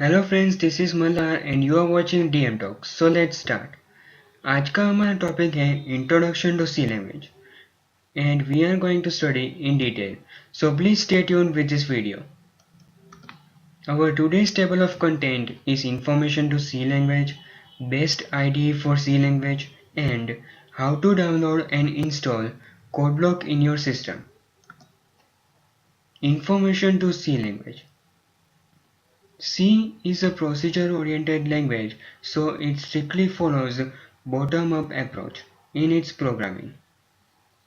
Hello friends, this is Malhar and you are watching DM talk. So let's start. आज का हमारा topic है introduction to C language and we are going to study in detail, so please stay tuned with this video. Our today's table of content is information to C language, best IDE for C language, and how to download and install code block in your system. Information to C language. C is a procedure-oriented language, so it strictly follows a bottom-up approach in its programming.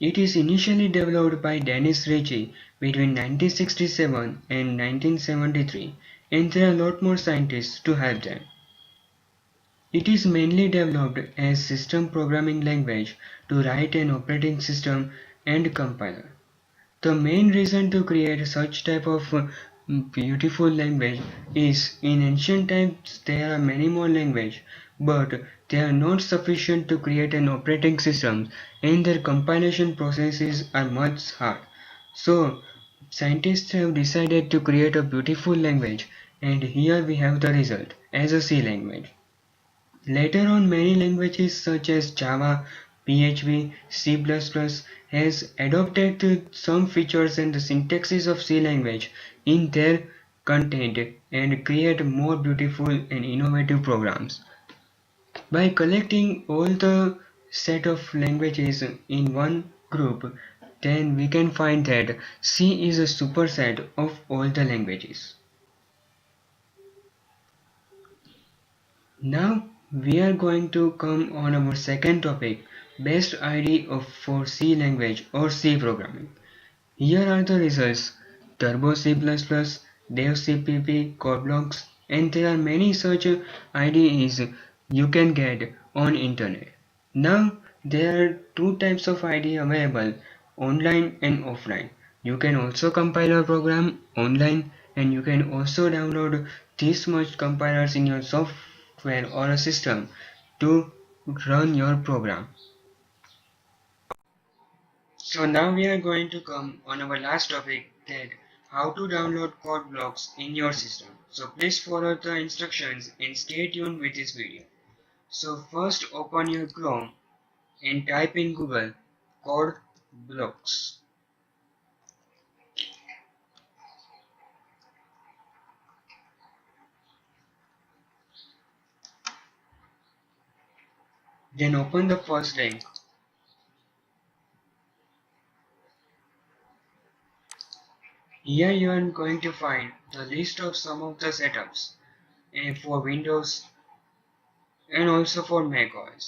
It is initially developed by Dennis Ritchie between 1967 and 1973, and there are a lot more scientists to help them. It is mainly developed as system programming language to write an operating system and compiler. The main reason to create such type of beautiful language is in ancient times there are many more languages, but they are not sufficient to create an operating system and their compilation processes are much hard. So scientists have decided to create a beautiful language, and here we have the result as a C language. Later on, many languages such as Java, PHP, C++ has adopted some features and the syntaxes of C language in their content and create more beautiful and innovative programs. By collecting all the set of languages in one group, then we can find that C is a superset of all the languages. Now we are going to come on our second topic, best IDE for C language or C programming. Here are the results: Turbo C++, Dev CPP, Codeblocks, and there are many such IDEs you can get on internet. Now there are two types of IDE available, online and offline. You can also compile a program online, and you can also download this much compilers in your software or a system to run your program. So now we are going to come on our last topic, that how to download code blocks in your system. So please follow the instructions and stay tuned with this video. So first open your Chrome and type in Google code blocks. Then open the first link. Here you are going to find the list of some of the setups for Windows and also for Mac OS.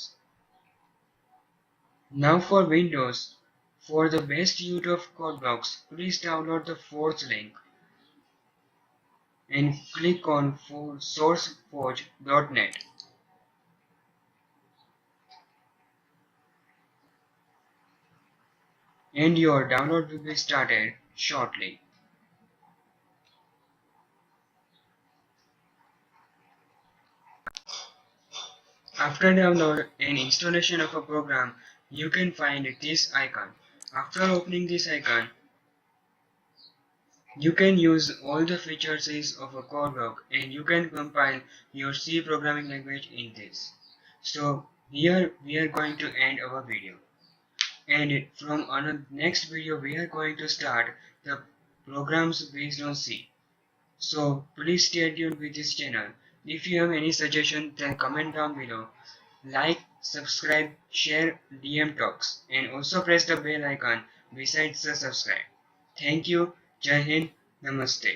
Now for Windows, for the best use of code blocks, please download the fourth link and click on sourceforge.net. And your download will be started shortly. After download and installation of a program, you can find this icon. After opening this icon, you can use all the features of a code block and you can compile your C programming language in this. So here we are going to end our video, and from our next video we are going to start the programs based on C. So please stay tuned with this channel. If you have any suggestion, then comment down below. Like, subscribe, share DM Talks, and also press the bell icon besides the subscribe. Thank you. Jai Hind. Namaste.